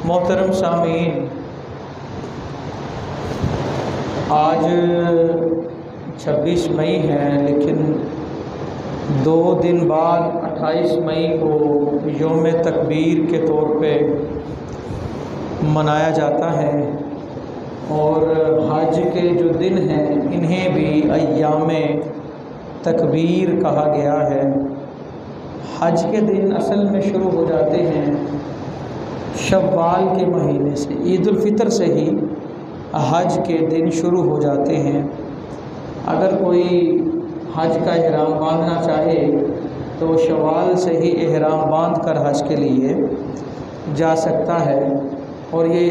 मोहतरम सामीन, आज 26 मई है, लेकिन 2 दिन बाद 28 मई को योम तकबीर के तौर पे मनाया जाता है। और हज के जो दिन हैं इन्हें भी अय्याम तकबीर कहा गया है। हज के दिन असल में शुरू हो जाते हैं शव्वाल के महीने से। ईद उल फितर से ही हज के दिन शुरू हो जाते हैं। अगर कोई हज का एहराम बांधना चाहे तो शव्वाल से ही एहराम बांध कर हज के लिए जा सकता है। और ये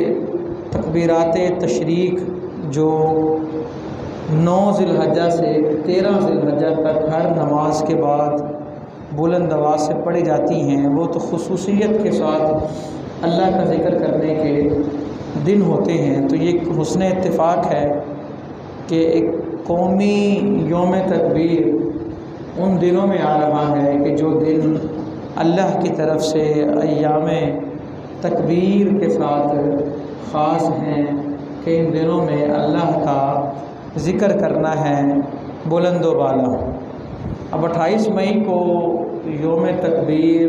तकबीरात तशरीक जो 9 ज़िलहज्जा से 13 ज़िलहज्जा तक हर नमाज के बाद बुलंद आवाज़ से पढ़ी जाती हैं, वो तो खुसूसियत के साथ अल्लाह का ज़िक्र करने के दिन होते हैं। तो ये हुस्न इत्तिफ़ाक़ है कि एक कौमी योम तकबीर उन दिनों में आ रहा है कि जो दिन अल्लाह की तरफ से अय्याम तकबीर के साथ ख़ास हैं कि इन दिनों में अल्लाह का ज़िक्र करना है बुलंदो बाला। अब 28 मई को योम तकबीर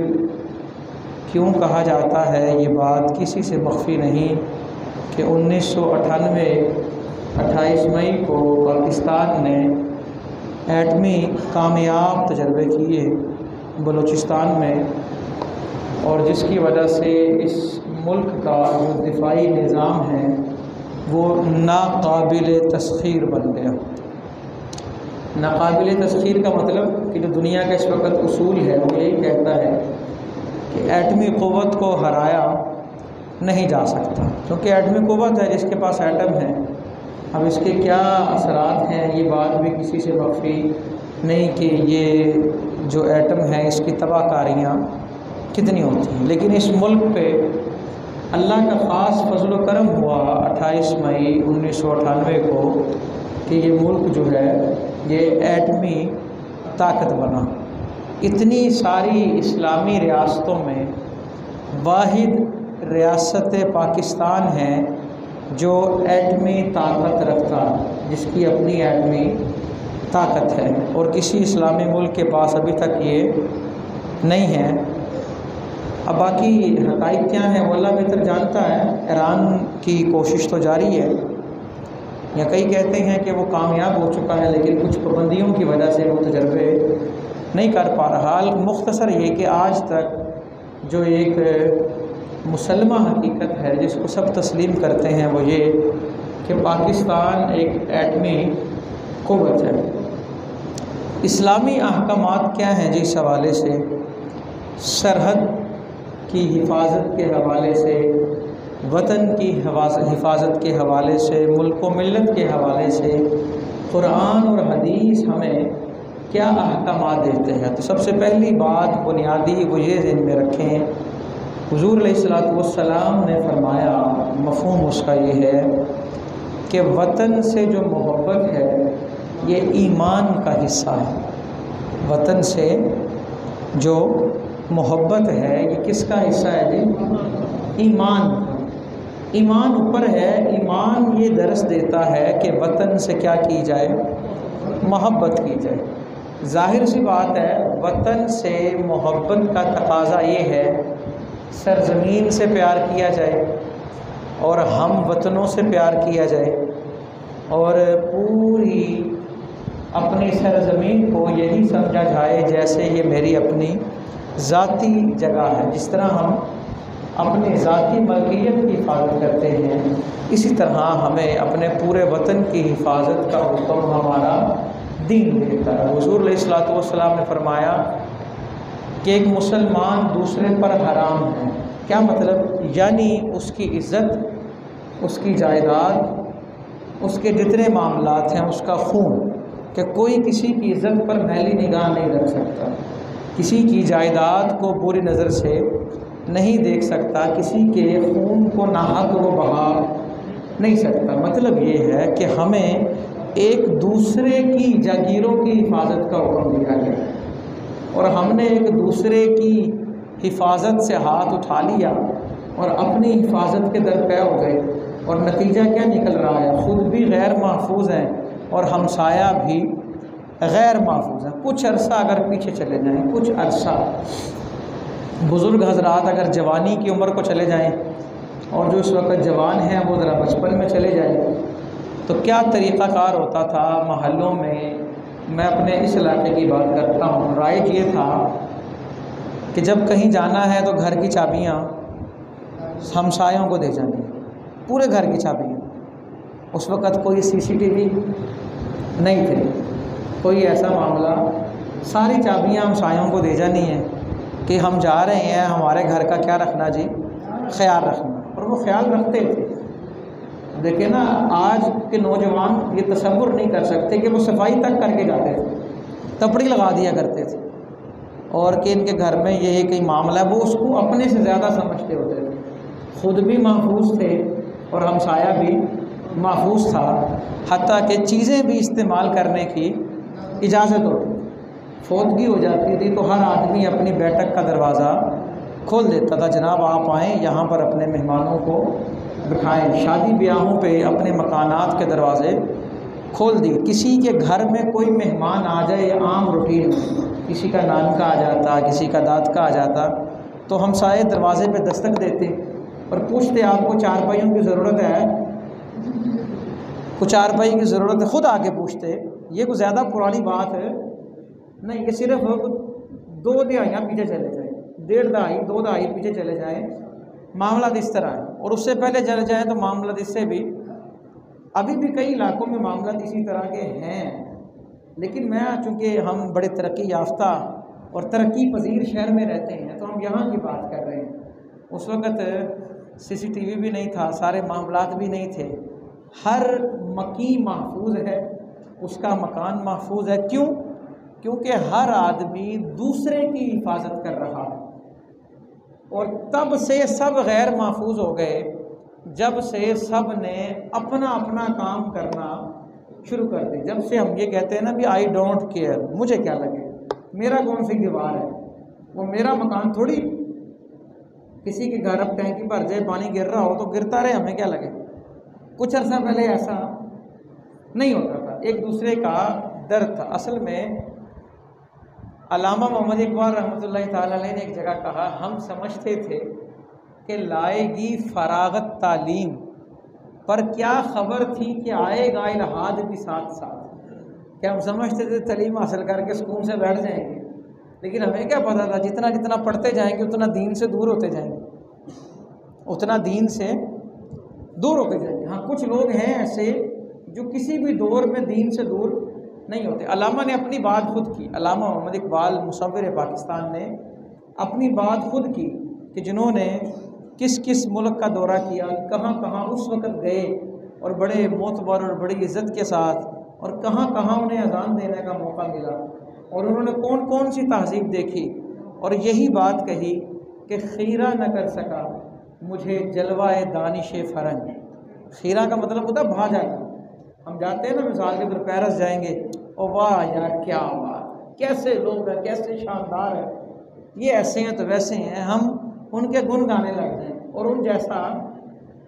क्यों कहा जाता है, ये बात किसी से मख्फी नहीं कि 1998 28 मई को पाकिस्तान ने एटमी कामयाब तजर्बे किए बलूचिस्तान में, और जिसकी वजह से इस मुल्क का जो दिफाई निज़ाम है वो नाकाबिल तस्खीर बन गया। नाकाबिल तस्खीर का मतलब कि जो दुनिया का इस वक्त उसूल है वो यही कहता है कि एटमी क़ुव्वत को हराया नहीं जा सकता, क्योंकि एटमी क़ुव्वत है जिसके पास एटम है। अब इसके क्या असरात हैं ये बात भी किसी से मख्फी नहीं कि ये जो एटम है इसकी तबाहकारियाँ कितनी होती हैं। लेकिन इस मुल्क पे अल्लाह का ख़ास फजल व करम हुआ 28 मई 1998 को कि ये मुल्क जो है ये एटमी ताकत बना। इतनी सारी इस्लामी रियासतों में वाहिद रियासत पाकिस्तान है जो एटमी ताकत रखता है, जिसकी अपनी एटमी ताकत है, और किसी इस्लामी मुल्क के पास अभी तक ये नहीं है। अब बाकी हक़ाइक़ क्या हैं वो अल्लाह बेहतर जानता है। ईरान की कोशिश तो जारी है, या कई कहते हैं कि वो कामयाब हो चुका है, लेकिन कुछ पाबंदियों की वजह से वो तजर्बे नहीं कर पा रहा। हाल मुख्तसर ये कि आज तक जो एक मुसलमा हकीकत है जिसको सब तस्लीम करते हैं वो ये कि पाकिस्तान एक एटमी क़ुव्वत है। इस्लामी अहकामात क्या हैं जी इस हवाले से? सरहद की हिफाजत के हवाले से, वतन की हिफाजत के हवाले से, मुल्क व मिल्लत के हवाले से कुरान और हदीस हमें क्या अहकामात देते हैं। तो सबसे पहली बात बुनियादी वो ये ज़हन में रखें, हुज़ूर अलैहिस्सलातु वस्सलाम ने फरमाया, मफ़हूम उसका ये है कि वतन से जो मोहब्बत है ये ईमान का हिस्सा है। वतन से जो मोहब्बत है ये किसका हिस्सा है जी? ईमान। ईमान ऊपर है। ईमान ये दर्स देता है कि वतन से क्या की जाए? मोहब्बत की जाए। ज़ाहिर सी बात है, वतन से मोहब्बत का तकाज़ा ये है सरज़मीन से प्यार किया जाए और हम वतनों से प्यार किया जाए, और पूरी अपनी सरज़मीन को यही समझा जाए जैसे ये मेरी अपनी ज़ाती जगह है। जिस तरह हम अपनी ज़ाती मलकियत की हिफाजत करते हैं, इसी तरह हमें अपने पूरे वतन की हिफाजत का हुक्म हमारा दीन देता है। हुज़ूर अलैहिस्सलातु वस्सलाम ने फरमाया कि एक मुसलमान दूसरे पर हराम है। क्या मतलब? यानी उसकी इज़्ज़त, उसकी जायदाद, उसके जितने मामलात हैं, उसका खून, कि कोई किसी की इज़्ज़त पर मैली निगाह नहीं रख सकता, किसी की जायदाद को बुरी नज़र से नहीं देख सकता, किसी के खून को नाहक वो बहा नहीं सकता। मतलब ये है कि हमें एक दूसरे की जागीरों की हिफाजत का हुक्म दिया गया, और हमने एक दूसरे की हिफाजत से हाथ उठा लिया और अपनी अपनी हिफाजत के दरपे हो गए, और नतीजा क्या निकल रहा है, ख़ुद भी गैर महफूज हैं और हमसाया भी गैर महफूज हैं। कुछ अरसा अगर पीछे चले जाएं, कुछ अरसा बुज़ुर्ग हजरात अगर जवानी की उम्र को चले जाएं, और जो इस वक्त जवान हैं वो ज़रा बचपन में चले जाएं, तो क्या तरीक़ाकार होता था महल्लों में। मैं अपने इस इलाके की बात करता हूँ। राइज ये था कि जब कहीं जाना है तो घर की चाबियाँ हमसायों को दे जानी, पूरे घर की चाबियाँ। उस वक़्त कोई CCTV नहीं थे, कोई ऐसा मामला, सारी चाबियाँ हमसायों को दे जानी है कि हम जा रहे हैं, हमारे घर का क्या रखना जी, ख्याल रखना। और वो ख्याल रखते थे। देखिए ना, आज के नौजवान ये तसव्वुर नहीं कर सकते कि वो सफाई तक करके जाते थे, तपड़ी लगा दिया करते थे, और कि इनके घर में ये कई मामला है, वो उसको अपने से ज़्यादा समझते होते थे। ख़ुद भी महफूज थे और हमसाया भी महफूज था, हत्ता कि चीज़ें भी इस्तेमाल करने की इजाज़त होती। फौतगी हो जाती थी तो हर आदमी अपनी बैठक का दरवाज़ा खोल देता था, जनाब आप आएँ, यहाँ पर अपने मेहमानों को बिठाएँ। शादी ब्याहों पे अपने मकानात के दरवाज़े खोल दिए। किसी के घर में कोई मेहमान आ जाए, आम रूटीन, किसी का नानका आ जाता, किसी का दादका आ जाता, तो हमसाये दरवाज़े पे दस्तक देते और पूछते आपको चारपाइयों की ज़रूरत है, कुछ चारपाई की ज़रूरत है, ख़ुद आके पूछते। ये कोई ज़्यादा पुरानी बात है नहीं, ये सिर्फ 2 दहाइयाँ पीछे चले जाए, 1.5 दहाई 2 दहाई पीछे चले जाएँ, मामला इस तरह है। और उससे पहले चले जाएँ तो मामला इससे भी, अभी भी कई इलाकों में मामला इसी तरह के हैं। लेकिन मैं, चूँकि हम बड़े तरक्की याफ्ता और तरक्की पजीर शहर में रहते हैं, तो हम यहाँ की बात कर रहे हैं। उस वक़्त CCTV भी नहीं था, सारे मामलात भी नहीं थे। हर मकी महफूज है, उसका मकान महफूज है। क्यों? क्योंकि हर आदमी दूसरे की हिफाजत कर रहा है। और तब से सब गैर महफूज हो गए जब से सब ने अपना अपना काम करना शुरू कर दी। जब से हम ये कहते हैं ना भी आई डोंट केयर, मुझे क्या लगे, मेरा कौन सी दीवार है, वो मेरा मकान थोड़ी। किसी के घर अब टैंकी भर जाए, पानी गिर रहा हो तो गिरता रहे, हमें क्या लगे। कुछ अर्सा पहले ऐसा नहीं होता था, एक दूसरे का दर्द था। असल में अल्लामा मोहम्मद इकबाल रहमतुल्लाह ताला अलैह ने एक जगह कहा, हम समझते थे कि लाएगी फरागत तालीम, पर क्या खबर थी कि आएगा इल्हाद भी साथ साथ। क्या हम समझते थे तालीम हासिल करके सुकून से बैठ जाएंगे, लेकिन हमें क्या पता था जितना जितना पढ़ते जाएंगे उतना दीन से दूर होते जाएंगे, उतना दीन से दूर होते जाएंगे। हाँ, कुछ लोग हैं ऐसे जो किसी भी दौर में दीन से दूर नहीं होते। अल्लामा ने अपनी बात खुद की, अल्लामा मोहम्मद इकबाल मुसव्विर पाकिस्तान ने अपनी बात खुद की कि जिन्होंने किस किस मुल्क का दौरा किया, कहाँ कहाँ उस वक़्त गए और बड़े मोतबर और बड़ी इज़्ज़त के साथ, और कहाँ कहाँ उन्हें अज़ान देने का मौका मिला, और उन्होंने कौन कौन सी तहज़ीब देखी, और यही बात कही कि खीरा न कर सका मुझे जलवाए दानिश फ़रंग। खीरा का मतलब होता है भा जाना। हम जाते हैं ना, मिसाल के तौर पेरिस जाएंगे, और वाह यार क्या बात, कैसे लोग हैं, कैसे शानदार है, ये ऐसे हैं तो वैसे हैं, हम उनके गुण गाने लग जाएं और उन जैसा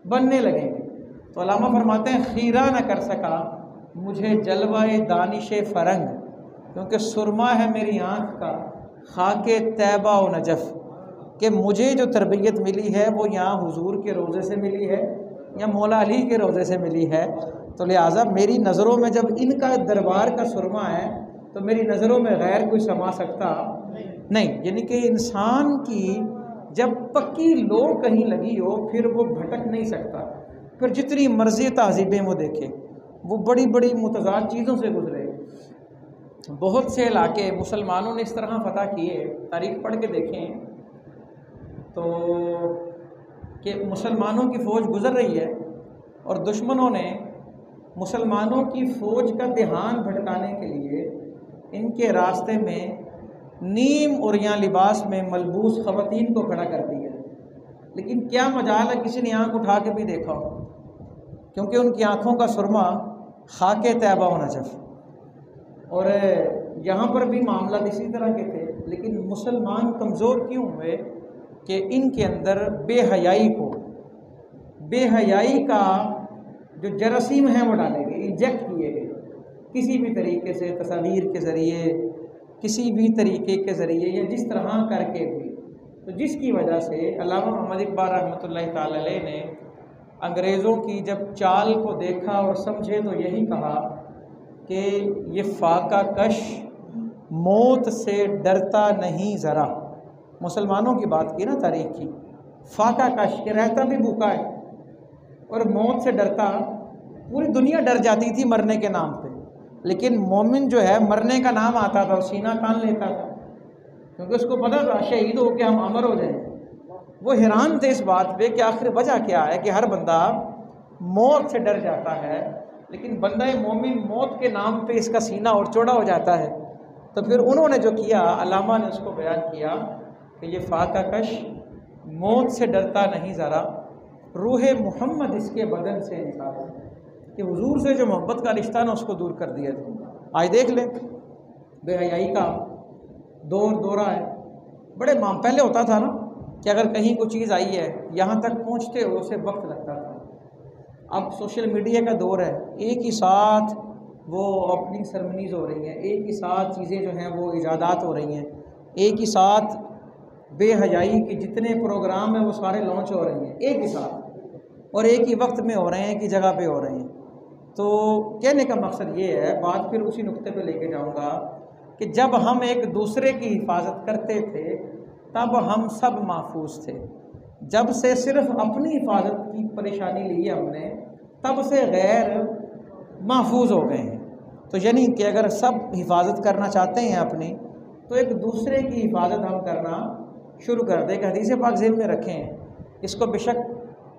बनने लगेंगे। तो अल्लामा फरमाते हैं खीरा न कर सका मुझे जलवाए दानिश फ़रंग, क्योंकि सुरमा है मेरी आँख का खाके तैबा व नजफ़, कि मुझे जो तरबियत मिली है वो यहाँ हुजूर के रोज़े से मिली है या मौला अली के रोज़े से मिली है। तो लिहाजा मेरी नज़रों में जब इनका दरबार का सुरमा है तो मेरी नज़रों में गैर कोई समा सकता नहीं। यानी कि इंसान की जब पक्की लो कहीं लगी हो फिर वो भटक नहीं सकता। फिर जितनी मर्ज़ी तहज़ीबें वो देखे, वो बड़ी बड़ी मुतज़ाद चीज़ों से गुजरे। बहुत से इलाके मुसलमानों ने इस तरह फ़तह किए, तारीख़ पढ़ के देखें तो कि मुसलमानों की फ़ौज गुज़र रही है और दुश्मनों ने मुसलमानों की फ़ौज का ध्यान भटकाने के लिए इनके रास्ते में नीम और यहाँ लिबास में मलबूस ख़वातीन को खड़ा कर दिया। लेकिन क्या मजाल है किसी ने आँख उठा के भी देखा हो, क्योंकि उनकी आँखों का सुरमा खाके तैबा व नजफ़। और यहाँ पर भी मामला इसी तरह के थे। लेकिन मुसलमान कमज़ोर क्यों हुए कि इनके अंदर बेहयाई को बेहयाई का जो जरासीम है वो डाले गए, इंजेक्ट किए गए किसी भी तरीके से, तस्वीर के ज़रिए, किसी भी तरीके के ज़रिए या जिस तरह करके भी, तो जिसकी वजह से अल्लामा मोहम्मद इकबाल रहमतुल्लाहि ताला अलैह ने अंग्रेज़ों की जब चाल को देखा और समझे तो यही कहा कि ये फाका कश मौत से डरता नहीं ज़रा। मुसलमानों की बात की ना तारीख़ की, फाका कश के रहता भी भूखा है और मौत से डरता। पूरी दुनिया डर जाती थी मरने के नाम पे, लेकिन मोमिन जो है मरने का नाम आता था सीना तान लेता था, क्योंकि उसको पता था शहीद हो के हम अमर हो जाएं। वो हैरान थे इस बात पे कि आखिर वजह क्या है कि हर बंदा मौत से डर जाता है, लेकिन बंदा मोमिन मौत के नाम पे इसका सीना और चौड़ा हो जाता है। तो फिर उन्होंने जो किया, अल्लामा ने उसको बयान किया कि ये फाका कश मौत से डरता नहीं ज़रा, रूह मोहम्मद इसके बदन से निकाला, कि हुजूर से जो मोहब्बत का रिश्ता ना उसको दूर कर दिया था। आज देख लें बेहयाई का दौरा है। बड़े पहले होता था ना कि अगर कहीं कोई चीज़ आई है यहाँ तक पहुँचते हो उसे वक्त लगता था। अब सोशल मीडिया का दौर है, एक ही साथ वो ओपनिंग सेरेमनीज़ हो रही हैं, एक ही साथ चीज़ें जो हैं वो इजादात हो रही हैं, एक ही साथ बेहयाई के जितने प्रोग्राम हैं वो सारे लॉन्च हो रहे हैं एक ही साथ, और एक ही वक्त में हो रहे हैं, एक ही जगह पे हो रहे हैं। तो कहने का मकसद ये है, बात फिर उसी नुक्ते पे लेके जाऊंगा कि जब हम एक दूसरे की हिफाजत करते थे तब हम सब महफूज थे। जब से सिर्फ अपनी हिफाजत की परेशानी ली है हमने, तब से गैर महफूज हो गए हैं। तो यानी कि अगर सब हिफाजत करना चाहते हैं अपनी, तो एक दूसरे की हिफाजत हम करना शुरू कर दें। हदीस पाक ज़हन में रखें, इसको बेशक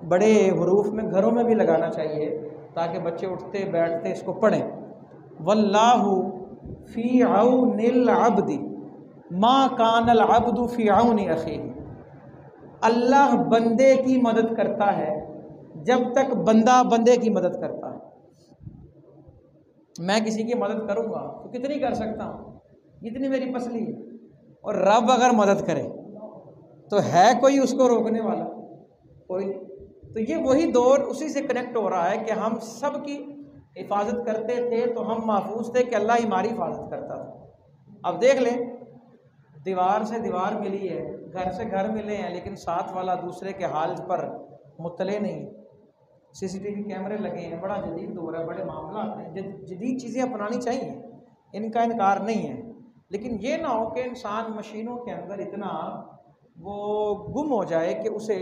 बड़े हरूफ में घरों में भी लगाना चाहिए ताकि बच्चे उठते बैठते इसको पढ़ें। वल्लाहु फ़ी औनिल अब्दी मा कानल अब्दु फ़ी औनि अख़ीही। अल्लाह बंदे की मदद करता है जब तक बंदा बंदे की मदद करता है। मैं किसी की मदद करूँगा तो कितनी कर सकता हूँ, जितनी मेरी पसली है, और रब अगर मदद करे तो है कोई उसको रोकने वाला? कोई नहीं। तो ये वही दौर उसी से कनेक्ट हो रहा है कि हम सब की हिफाजत करते थे तो हम महफूज थे कि अल्लाह हमारी हिफाजत करता था। अब देख लें, दीवार से दीवार मिली है, घर से घर मिले हैं, लेकिन साथ वाला दूसरे के हाल पर मुत्तले नहीं। सीसीटीवी कैमरे लगे हैं, बड़ा जदीद दौर है, बड़े मामला हैं, जदीद चीज़ें अपनानी चाहिए, इनका इनकार नहीं है। लेकिन ये ना हो कि इंसान मशीनों के अंदर इतना वो गुम हो जाए कि उसे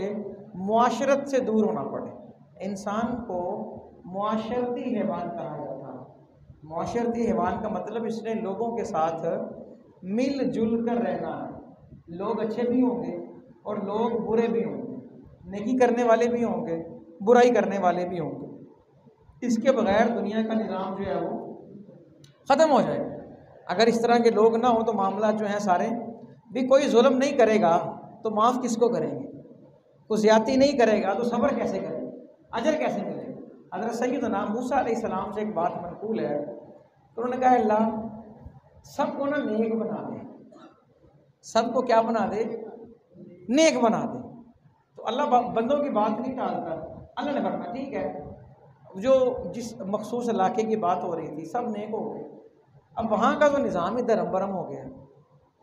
मुआशरत से दूर होना पड़े। इंसान को मुआशरती हैवान कहा जाता है। मुआशरती हैवान का मतलब इसने लोगों के साथ मिलजुल कर रहना है। लोग अच्छे भी होंगे और लोग बुरे भी होंगे, नेकी करने वाले भी होंगे, बुराई करने वाले भी होंगे। इसके बगैर दुनिया का निज़ाम जो है वो ख़त्म हो जाए। अगर इस तरह के लोग ना हो तो मामला जो है सारे भी, कोई जुल्म नहीं करेगा तो माफ़ किसको करेंगे, कोई ज़्यादती नहीं करेगा तो सब्र कैसे करेंगे, अजर कैसे मिलेगा। हज़रत सैयदना मूसा अलैहिस्सलाम से एक बात मनक़ूल है, तो उन्होंने कहा अल्लाह सबको ना नेक बना दे, सबको क्या बना दे, नेक बना दे। तो अल्लाह बंदों की बात नहीं टालता। अल्लाह ने फरमाया ठीक है, जो जिस मखसूस इलाके की बात हो रही थी सब नेक हो गए। अब वहाँ का तो निज़ाम ही धर्म बरम हो गया।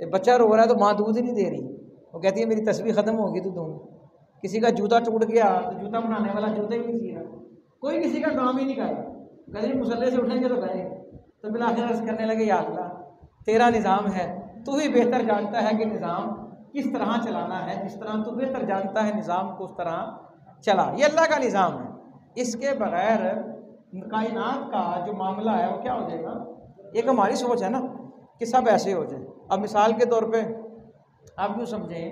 एक बच्चा रो रहा है तो माँ दूध ही नहीं दे रही, वो कहती है मेरी तस्बीह ख़त्म होगी तो दूँगी। किसी का जूता टूट गया तो जूता बनाने वाला जूते ही नहीं सी रहा, कोई किसी का काम ही नहीं कर रहा। गरीब मुसल्ले से उठेंगे तो गए, तो बिलाखिर अर्ज़ करने लगे या अल्लाह तेरा निज़ाम है, तू ही बेहतर जानता है कि निज़ाम किस तरह चलाना है, जिस तरह तू बेहतर जानता है निज़ाम को उस तरह चला। ये अल्लाह का निज़ाम है, इसके बगैर कायनात का जो मामला है वो क्या हो जाएगा। एक हमारी सोच है ना कि सब ऐसे हो जाए। अब मिसाल के तौर पे आप यूँ समझें,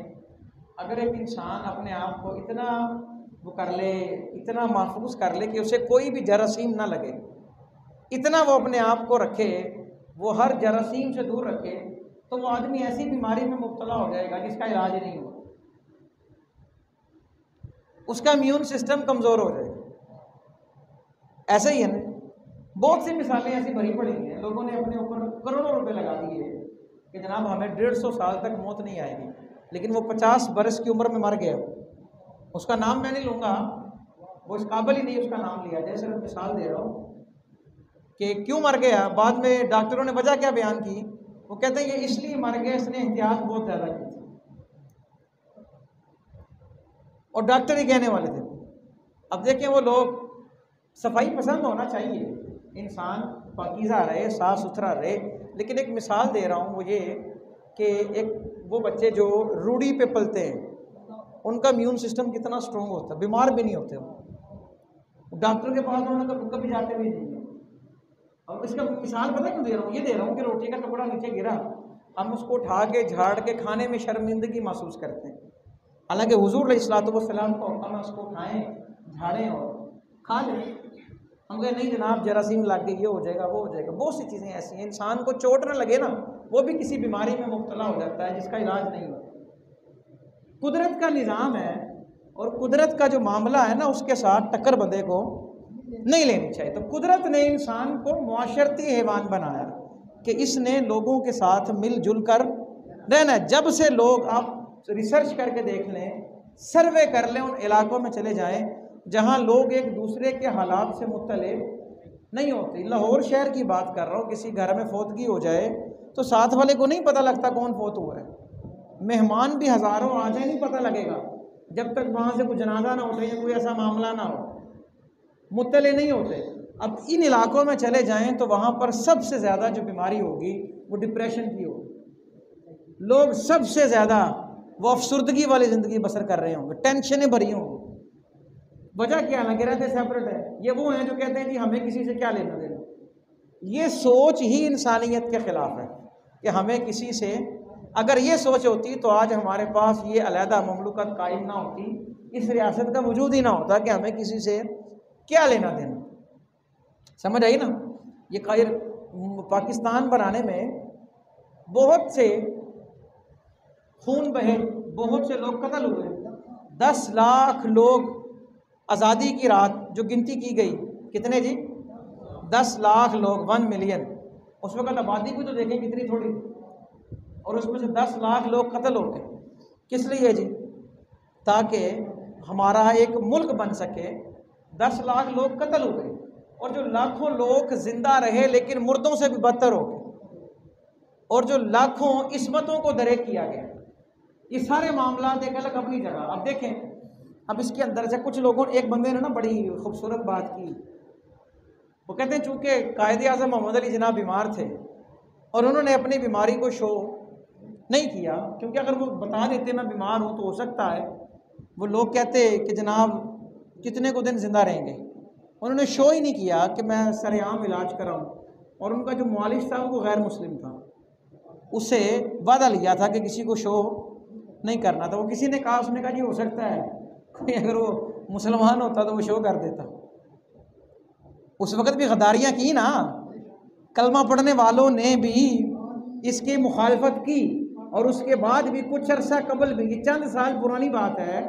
अगर एक इंसान अपने आप को इतना वो कर ले, इतना महफूज कर ले कि उसे कोई भी जरासीम ना लगे, इतना वो अपने आप को रखे, वो हर जरासीम से दूर रखे, तो वो आदमी ऐसी बीमारी में मुब्तला हो जाएगा जिसका इलाज नहीं हो, उसका इम्यून सिस्टम कमज़ोर हो जाएगा। ऐसे ही है ना, बहुत सी मिसालें ऐसी भरी पड़ी हैं। लोगों ने अपने ऊपर करोड़ों रुपए लगा दिए कि जनाब हमें 150 साल तक मौत नहीं आएगी, लेकिन वो 50 बरस की उम्र में मर गया। उसका नाम मैं नहीं लूँगा, वो इस काबिल ही नहीं उसका नाम लिया जाए। सिर्फ मिसाल दे रहा हूँ कि क्यों मर गया। बाद में डॉक्टरों ने वजह क्या बयान की, वो कहते हैं ये इसलिए मर गया, इसने एहतियात बहुत ज़्यादा की थी, और डॉक्टर ही कहने वाले थे। अब देखें, वो लोग, सफाई पसंद होना चाहिए, इंसान पाकीज़ा रहे, साफ़ सुथरा रहे, लेकिन एक मिसाल दे रहा हूँ वो ये कि एक वो बच्चे जो रूढ़ी पे पलते हैं उनका इम्यून सिस्टम कितना स्ट्रॉन्ग होता है, बीमार भी नहीं होते वो, डॉक्टर के पास उन्होंने कभी जाते भी नहीं। अब इसका मिसाल पता क्यों दे रहा हूँ, ये दे रहा हूँ कि रोटी का टुकड़ा नीचे गिरा, हम उसको उठा के झाड़ के खाने में शर्मिंदगी महसूस करते हैं, हालांकि हुजूर अलैहिस्सलाम को हम उसको खाएं, झाड़ें और खा लें। हम कहें नहीं जनाब जरासीम लग गई, ये हो जाएगा, वो हो जाएगा। बहुत सी चीज़ें ऐसी हैं, इंसान को चोट ना लगे ना, वो भी किसी बीमारी में मुब्तला हो जाता है जिसका इलाज नहीं होता। कुदरत का निज़ाम है, और कुदरत का जो मामला है ना, उसके साथ टक्कर बंदे को नहीं लेनी चाहिए। तो कुदरत ने इंसान को मुआशरती हैवान बनाया कि इसने लोगों के साथ मिलजुल कर रहना है। जब से लोग, आप रिसर्च करके देख लें, सर्वे कर लें, उन इलाकों में चले जाएं जहां लोग एक दूसरे के हालात से मुत्तले नहीं होते। लाहौर शहर की बात कर रहा हूँ, किसी घर में फौतगी हो जाए तो साथ वाले को नहीं पता लगता कौन फौत हुआ है, मेहमान भी हज़ारों आ जाए नहीं पता लगेगा जब तक वहाँ से कोई जनाजा ना उठे या कोई ऐसा मामला ना हो, मुत्तले नहीं होते। अब इन इलाकों में चले जाएं तो वहाँ पर सबसे ज़्यादा जो बीमारी होगी वो डिप्रेशन की होगी। लोग सबसे ज़्यादा वो अफसुर्दगी वाली ज़िंदगी बसर कर रहे होंगे, टेंशनें भरी होंगी। वजह क्या लगे रहते सेपरेट है। ये वो हैं जो कहते हैं जी हमें किसी से क्या लेना देना। ये सोच ही इंसानियत के ख़िलाफ़ है कि हमें किसी से, अगर ये सोच होती तो आज हमारे पास ये अलहदा ममलुकत कायम ना होती, इस रियासत का वजूद ही ना होता कि हमें किसी से क्या लेना देना। समझ आई ना। ये खैर पाकिस्तान बनाने में बहुत से खून बहे, बहुत से लोग कत्ल हुए, 10 लाख लोग आज़ादी की रात जो गिनती की गई, कितने जी, 10 लाख लोग, 1 मिलियन। उस वक्त आबादी भी तो देखें कितनी थोड़ी, और उसमें से 10 लाख लोग कत्ल हो गए। किस लिए जी? ताकि हमारा एक मुल्क बन सके। 10 लाख लोग कत्ल हो गए, और जो लाखों लोग जिंदा रहे लेकिन मुर्दों से भी बदतर हो गए, और जो लाखों इस्मतों को दरेक किया गया। ये सारे मामला एक अलग अपनी जगह। अब देखें, अब इसके अंदर से कुछ लोगों, एक बंदे ने ना बड़ी खूबसूरत बात की। वो कहते हैं चूँकि कायद-ए-आज़म मोहम्मद अली जिन्ना बीमार थे और उन्होंने अपनी बीमारी को शो नहीं किया, क्योंकि अगर वो बता देते मैं बीमार हूँ तो हो सकता है वो लोग कहते कि जनाब कितने को दिन ज़िंदा रहेंगे। उन्होंने शो ही नहीं किया कि मैं सरेआम इलाज कराऊँ, और उनका जो मुआलिज था वो गैर मुस्लिम था, उससे वादा लिया था कि किसी को शो नहीं करना था। वो किसी ने कहा, उसने कहा जी हो सकता है कोई अगर वो मुसलमान होता तो वो शो कर देता। उस वक़्त भी गद्दारियाँ की ना, कलमा पढ़ने वालों ने भी इसकी मुखालफत की, और उसके बाद भी कुछ अरसा कबल भी, ये चंद साल पुरानी बात है,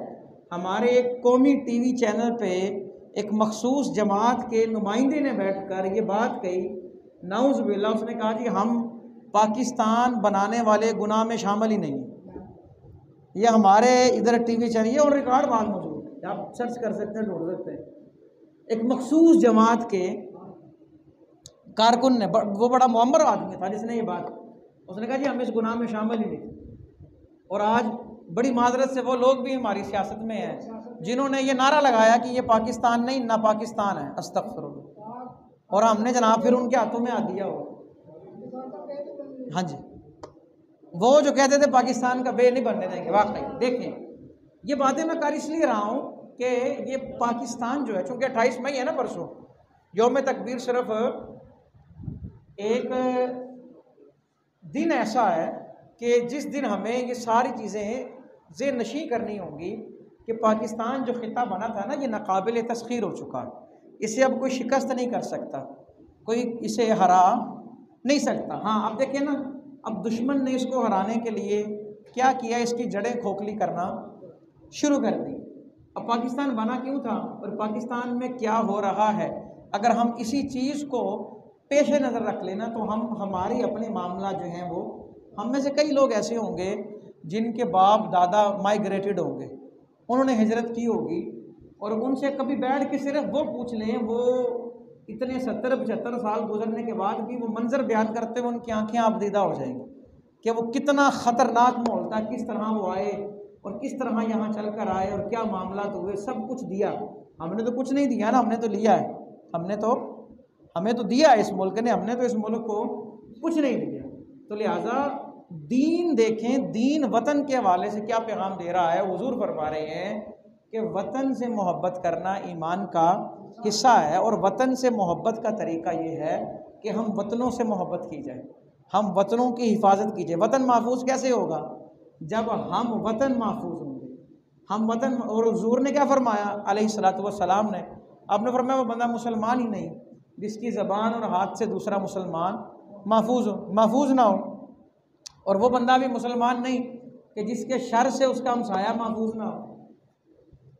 हमारे एक कौमी टीवी चैनल पे एक मखसूस जमात के नुमाइंदे ने बैठकर ये बात कही, नाउज़ बिल्लाह, उसने कहा जी हम पाकिस्तान बनाने वाले गुनाह में शामिल ही नहीं। ये हमारे इधर टीवी चैनल, ये और रिकॉर्ड बात मौजूद है, आप सर्च कर सकते हैं, ढूंढ सकते हैं। एक मखसूस जमात के कारकुन ने, वो बड़ा मुअम्मर आदमी था जिसने ये बात, उसने कहा जी हम इस गुनाह में शामिल ही नहीं। और आज बड़ी माजरत से वो लोग भी हमारी सियासत में हैं जिन्होंने ये नारा लगाया कि ये पाकिस्तान नहीं ना पाकिस्तान है, अस्तगफिरुल्लाह, और हमने जनाब फिर उनके हाथों में आ दिया हो। हाँ जी, वो जो कहते थे पाकिस्तान का बे नहीं बनने देंगे। वाकई देखें, ये बातें मैं कर इसलिए रहा हूँ कि ये पाकिस्तान जो है, चूँकि 28 मई है ना, परसों यौम तकबीर, सिर्फ एक दिन ऐसा है कि जिस दिन हमें ये सारी चीज़ें ज़ेहन नशी करनी होंगी कि पाकिस्तान जो ख़िता बना था ना, ये नाकाबिल तस्खीर हो चुका, इसे अब कोई शिकस्त नहीं कर सकता, कोई इसे हरा नहीं सकता। हाँ, अब देखिए ना, अब दुश्मन ने इसको हराने के लिए क्या किया, इसकी जड़ें खोखली करना शुरू कर दी। अब पाकिस्तान बना क्यों था और पाकिस्तान में क्या हो रहा है, अगर हम इसी चीज़ को पेश नज़र रख लेना तो हम, हमारी अपने मामला जो हैं वो, हम में से कई लोग ऐसे होंगे जिनके बाप दादा माइग्रेटेड होंगे, उन्होंने हिजरत की होगी, और उनसे कभी बैठ के सिर्फ वो पूछ लें, वो इतने 70-75 साल गुजरने के बाद भी वो मंजर बयान करते हुए उनकी आंखें आबदीदा हो जाएंगी कि वो कितना ख़तरनाक माहौल था, किस तरह वो आए और किस तरह यहाँ चल कर आए और क्या मामला हुए, सब कुछ दिया। हमने तो कुछ नहीं दिया ना, हमने तो लिया है, हमें तो दिया है इस मुल्क ने, हमने तो इस मुल्क को कुछ नहीं दिया। तो लिहाजा दीन देखें, दीन वतन के हवाले से क्या पैगाम दे रहा है। हुजूर फरमा रहे हैं कि वतन से मोहब्बत करना ईमान का हिस्सा है और वतन से मोहब्बत का तरीका ये है कि हम वतनों से मोहब्बत की जाए, हम वतनों की हिफाजत कीजिए। वतन महफूज कैसे होगा? जब हम वतन महफूज होंगे, हम वतन। और हुजूर ने क्या फरमाया अलैहिस्सलातु वस्सलाम ने, आपने फरमाया वो बंदा मुसलमान ही नहीं जिसकी ज़बान और हाथ से दूसरा मुसलमान महफूज हो, महफूज ना हो। और वो बंदा भी मुसलमान नहीं कि जिसके शर से उसका हमसाया महफूज ना हो।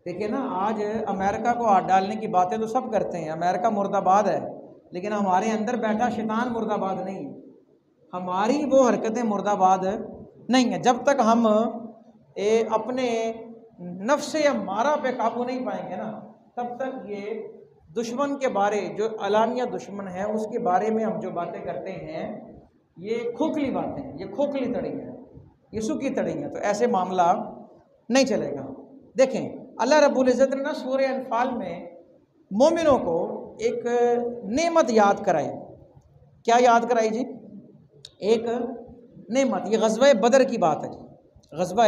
देखिए ना, आज अमेरिका को हाथ डालने की बातें तो सब करते हैं, अमेरिका मुर्दाबाद है, लेकिन हमारे अंदर बैठा शैतान मुर्दाबाद नहीं है, हमारी वो हरकतें मुर्दाबाद नहीं है। जब तक हम अपने नफ्स अम्मारा पे काबू नहीं पाएंगे ना, तब तक ये दुश्मन के बारे, जो अलानिया दुश्मन है उसके बारे में हम जो बातें करते हैं, ये खोखली बातें हैं, ये खोखली तड़ी है, ये सूखी तड़ी है। तो ऐसे मामला नहीं चलेगा। देखें, अल्लाह रब्बुल इज़्ज़त ने ना सूरह अनफाल में मोमिनों को एक नेमत याद कराई। क्या याद कराई जी? एक नेमत। ये ग़ज़वा बदर की बात है जी। ग़ज़वा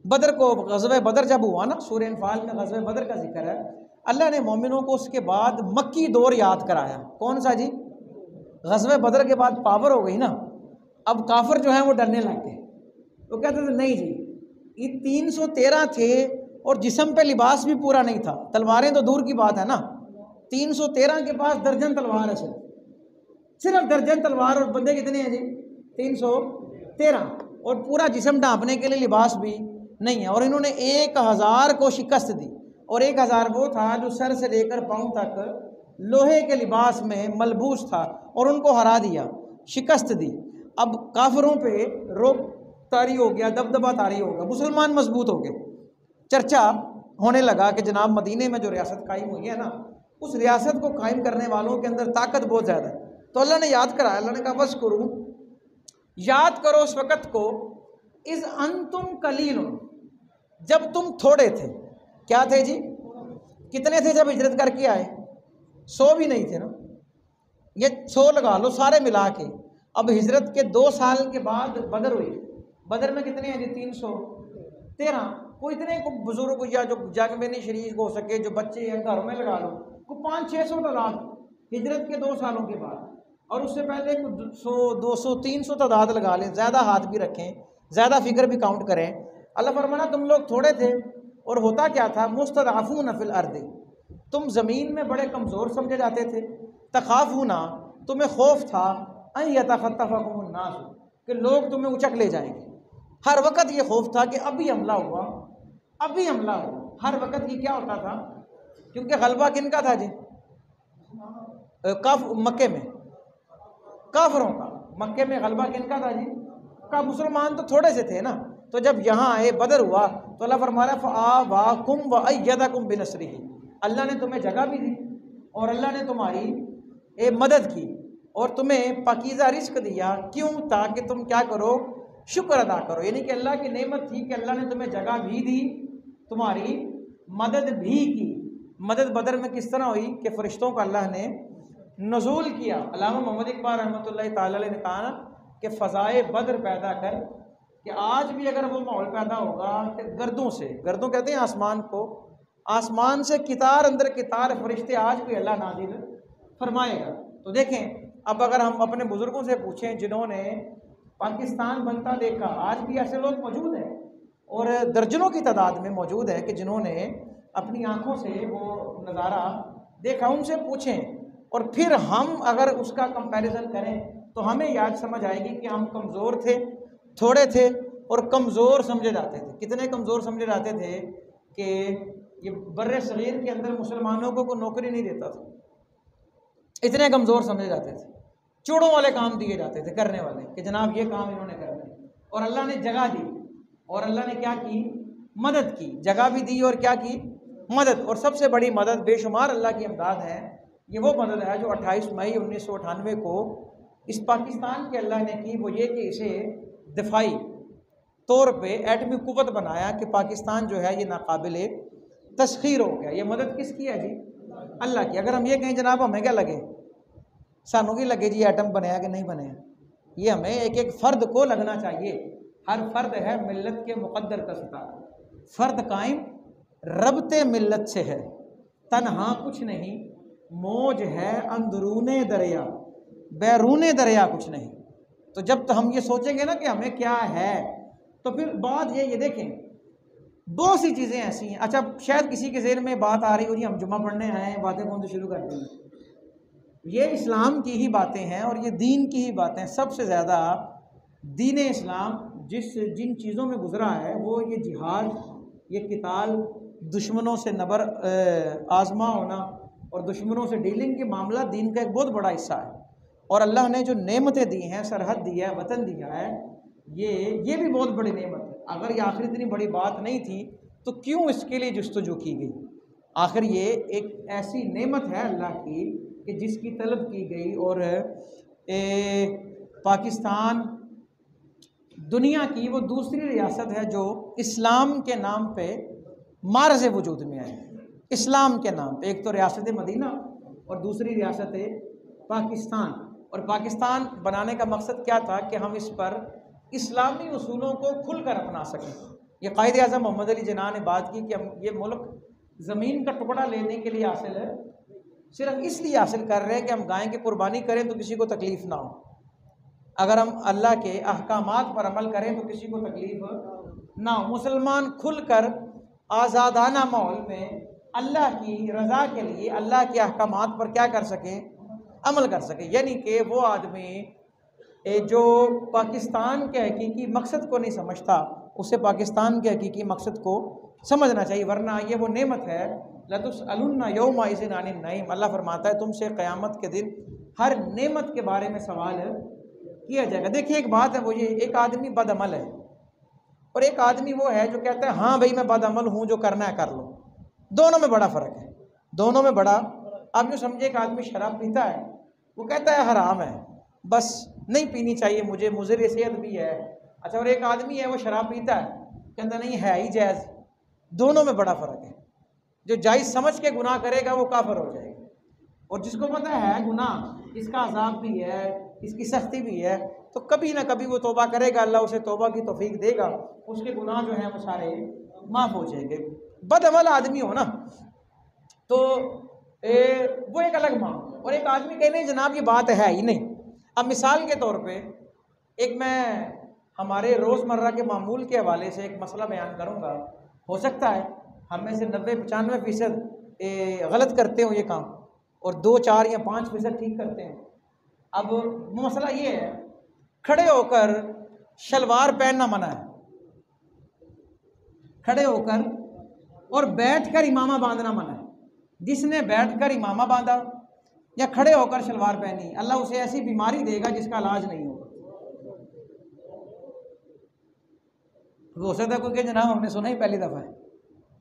बदर को, ग़ज़वा बदर जब हुआ ना, सूरह अनफाल में ग़ज़वा बदर का जिक्र है। अल्लाह ने मोमिनों को उसके बाद मक्की दौर याद कराया। कौन सा जी? ग़ज़वा बदर के बाद पावर हो गई ना, अब काफिर जो है वो डरने लग गए। तो कहते थे नहीं जी, ये 313 थे और जिस्म पे लिबास भी पूरा नहीं था, तलवारें तो दूर की बात है ना, 313 के पास दर्जन तलवार है, सिर्फ दर्जन तलवार, और बंदे कितने हैं जी? 313, और पूरा जिस्म ढांपने के लिए लिबास भी नहीं है। और इन्होंने 1000 को शिकस्त दी, और 1000 वो था जो सर से लेकर पाँव तक लोहे के लिबास में मलबूस था, और उनको हरा दिया, शिकस्त दी। अब काफिरों पे रोब तारी हो गया, दबदबा तारी हो गया, मुसलमान मजबूत हो गए। चर्चा होने लगा कि जनाब मदीने में जो रियासत कायम हुई है ना, उस रियासत को कायम करने वालों के अंदर ताकत बहुत ज़्यादा है। तो अल्लाह ने याद कराया, अल्लाह ने कहा बस करूँ, याद करो उस वक़्त को, इज़ अंतुम कलीलुन, जब तुम थोड़े थे। क्या थे जी? कितने थे जब हिजरत करके आए? 100 भी नहीं थे ना, ये 100 लगा लो सारे मिला के। अब हिजरत के 2 साल के बाद बदर हुई, बदर में कितने हैं जी? 313। कोई इतने को बुजुर्ग या जो जंग में नहीं शरीक हो सके, जो बच्चे हैं घरों में लगा लो, को 500-600 तादाद हिजरत के 2 सालों के बाद, और उससे पहले 100, 200, 300 तादाद लगा लें, ज़्यादा हाथ भी रखें, ज़्यादा फिगर भी काउंट करें। अल्लाह फरमाना तुम लोग थोड़े थे, और होता क्या था? मुस्तदअफ़ून फ़िल अर्द, तुम ज़मीन में बड़े कमज़ोर समझे जाते थे। तख़ाफ़ूना, तुम्हें खौफ था, अन यतख़त्तफ़कुमुन नास, कि लोग तुम्हें उचक ले जाएंगे। हर वक्त ये खौफ था कि अभी हमला हुआ, अभी हमला हुआ, हर वक्त ये क्या होता था? क्योंकि गलबा किनका था जी? मक्के में काफिरों का, मक्के में गलबा किनका था जी? का मुसलमान तो थोड़े से थे ना। तो जब यहाँ आए, बदर हुआ, तो अल्लाह फरमाया फ़अवाकुम वअय्यदकुम बिनस्रिही, अल्लाह ने तुम्हें जगह भी दी और अल्लाह ने तुम्हारी मदद की और तुम्हें पाकीज़ा रिस्क दिया। क्यों? ताकि तुम क्या करो? शुक्र अदा करो। यानी कि अल्लाह की नेमत थी कि अल्लाह ने तुम्हें जगह भी दी, तुम्हारी मदद भी की। मदद बदर में किस तरह हुई कि फ़रिश्तों का अल्लाह ने नज़ूल किया। अल्लामा मोहम्मद इकबाल रहमतुल्लाहि ताला अलैह ने कहा ना कि फ़ज़ाए बदर पैदा कर, कि आज भी अगर वो माहौल पैदा होगा कि गर्दों से, गर्दों कहते हैं आसमान को, आसमान से कितार अंदर कितार फरिश्ते आज भी अल्लाह नाज़िल फरमाएगा। तो देखें, अब अगर हम अपने बुज़ुर्गों से पूछें जिन्होंने पाकिस्तान बनता देखा, आज भी ऐसे लोग मौजूद हैं और दर्जनों की तादाद में मौजूद है कि जिन्होंने अपनी आँखों से वो नज़ारा देखा। उनसे पूछें और फिर हम अगर उसका कंपैरिजन करें तो हमें याद समझ आएगी कि हम कमज़ोर थे, थोड़े थे और कमज़ोर समझे जाते थे। कितने कमज़ोर समझे जाते थे कि ये बर्रे सगीर के अंदर मुसलमानों को कोई नौकरी नहीं देता था, इतने कमज़ोर समझे जाते थे। चूड़ों वाले काम दिए जाते थे करने वाले, कि जनाब ये काम इन्होंने करना है। और अल्लाह ने जगह दी और अल्लाह ने क्या की? मदद की, जगह भी दी और क्या की? मदद, और सबसे बड़ी मदद बेशुमार अल्लाह की इमदाद है। ये वो मदद है जो 28 मई 1998 को इस पाकिस्तान के अल्लाह ने की, वो ये कि इसे दिफाई तौर पे एटमी कुव्वत बनाया कि पाकिस्तान जो है ये नाकाबिल तस्खीर हो गया। ये मदद किसकी है जी? अल्लाह की। अगर हम ये कहें जनाब हमें क्या लगे, सानू की लगे जी एटम बनाया कि नहीं बनाया, ये हमें एक एक फ़र्द को लगना चाहिए। हर फर्द है मिल्लत के मुक़द्दर का सितारा, फ़र्द कायम रबते मिल्लत से है, तन्हा कुछ नहीं, मौज है अंदरूने दरिया, बैरूने दरिया कुछ नहीं। तो जब तो हम ये सोचेंगे ना कि हमें क्या है, तो फिर बात ये देखें बहुत सी चीज़ें ऐसी हैं। अच्छा, शायद किसी के ज़हन में बात आ रही हो जी हम जुम्मा पढ़ने आए हैं, बातें कौन से शुरू कर देंगे। ये इस्लाम की ही बातें हैं और ये दीन की ही बातें हैं। सबसे ज़्यादा दीन इस्लाम जिन चीज़ों में गुजरा है वो ये जिहाद, ये किताल, दुश्मनों से नबर आजमा होना और दुश्मनों से डीलिंग के मामला दीन का एक बहुत बड़ा हिस्सा है। और अल्लाह ने जो नेमतें दी हैं, सरहद दी है, वतन दिया है, ये भी बहुत बड़ी नेमत है। अगर ये आखिर इतनी बड़ी बात नहीं थी तो क्यों इसके लिए जस्तजू की गई? आखिर ये एक ऐसी नेमत है अल्लाह की कि जिसकी तलब की गई। और पाकिस्तान दुनिया की वो दूसरी रियासत है जो इस्लाम के नाम पे मारज़ वजूद में आए। इस्लाम के नाम पे एक तो रियासत मदीना और दूसरी रियासत पाकिस्तान। और पाकिस्तान बनाने का मकसद क्या था कि हम इस पर इस्लामी उसूलों को खुलकर अपना सकें। ये कायदे आज़म मोहम्मद अली जिन्ना ने बात की कि हम ये मुल्क ज़मीन का टुकड़ा लेने के लिए हासिल है, सिर्फ इसलिए हासिल कर रहे हैं कि हम गाय की कुर्बानी करें तो किसी को तकलीफ़ ना हो, अगर हम अल्लाह के अहकामात पर अमल करें तो किसी को तकलीफ़ ना हो। मुसलमान खुलकर आज़ादाना माहौल में अल्लाह की रज़ा के लिए अल्लाह के अहकामात पर क्या कर सकें, अमल कर सकें। यानी कि वो आदमी जो पाकिस्तान के हकीकी मकसद को नहीं समझता, उसे पाकिस्तान के हकीकी मकसद को समझना चाहिए, वरना ये वो नेमत है लतुसअलुन्ना यौमा इज़िन अनिन नईम। अल्लाह फरमाता है तुमसे क़यामत के दिन हर नेमत के बारे में सवाल किया जाएगा। देखिए एक बात है, वो ये एक आदमी बदअमल है और एक आदमी वो है जो कहता है हाँ भाई मैं बदअमल हूँ, जो करना है कर लो। दोनों में बड़ा फ़र्क है, दोनों में बड़ा। आप यूँ समझे एक आदमी शराब पीता है, वो कहता है हराम है, बस नहीं पीनी चाहिए मुझे, मुज़र सेहत भी है। अच्छा, और एक आदमी है वो शराब पीता है, कहता नहीं है ही जायज़। दोनों में बड़ा फ़र्क है। जो जायज़ समझ के गुनाह करेगा वो काफिर हो जाएगा, और जिसको पता है गुनाह इसका अज़ाब भी है, इसकी सख्ती भी है, तो कभी ना कभी वो तौबा करेगा, अल्लाह उसे तौबा की तौफीक देगा, उसके गुनाह जो हैं वो सारे माफ़ हो जाएंगे। बदअमल आदमी हो ना तो वो एक अलग मामला, और एक आदमी कहे नहीं जनाब ये बात है ही नहीं। अब मिसाल के तौर पे एक मैं हमारे रोज़मर्रा के मामूल के हवाले से एक मसला बयान करूँगा। हो सकता है हम में से 90-95% गलत करते हो ये काम, और 2, 4 या 5% ठीक करते हैं। अब मसला ये है, खड़े होकर शलवार पहनना मना है, खड़े होकर, और बैठकर इमामा बांधना मना है। जिसने बैठकर इमामा बांधा या खड़े होकर शलवार पहनी, अल्लाह उसे ऐसी बीमारी देगा जिसका इलाज नहीं होगा। हो सकता है कोई कहे जनाब हमने सुना ही पहली दफ़ा है,